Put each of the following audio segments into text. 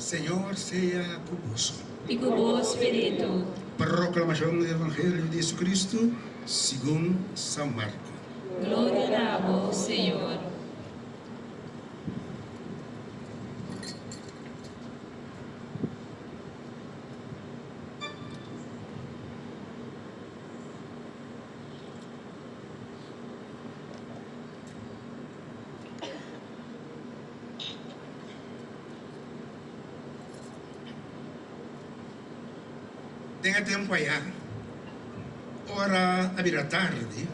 Señor sea convosco. y con vos espíritu. Proclamación del Evangelio de Jesucristo según San Marco. Gloria a vos, Señor. Tenga tiempo allá, hora a tarde,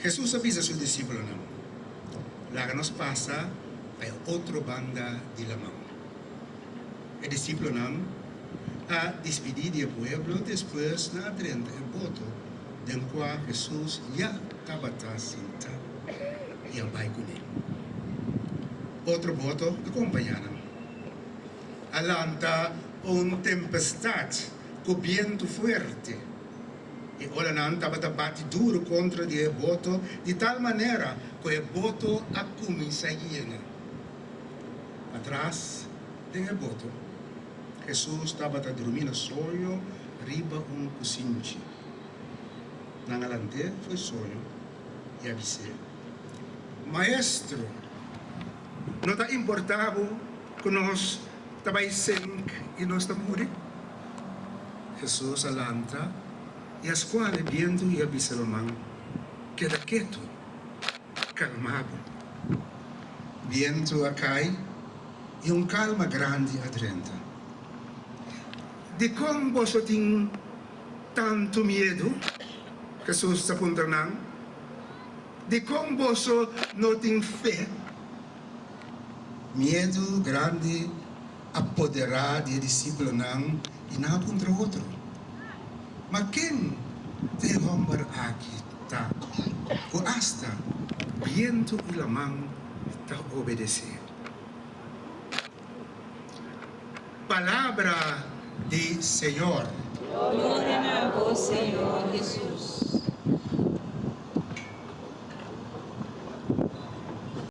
Jesús avisa a sus discípulos, láganos pasa a otra banda de la mano. El discípulo a despedir del pueblo después na adrenta el voto del cual Jesús ya estaba sentado y al con él. Otro voto de compañera. Alanta una tempestad con viento fuerte. Y ahora estaba bate duro contra el voto de tal manera que el voto a comienza llena. Atrás del voto, Jesús estaba dormindo solo arriba un cocinche. Adelante fue solo y avisé. Maestro, no te importaba que nos estábamos y nos estamos. Jesús alanta y a scuole viendo y avisa la mano. Queda quieto, calmado. Viento acai y un calma grande adrenta. De cómo vos tiene tanto miedo, Jesús está apuntando. De cómo vos no tiene fe. Miedo grande apoderar de discípulo y nada contra otro. Mas quem te hombre aqui está, o hasta viento y la mano está obedecer. Palabra del Señor. Gloria a vos, Señor Jesús.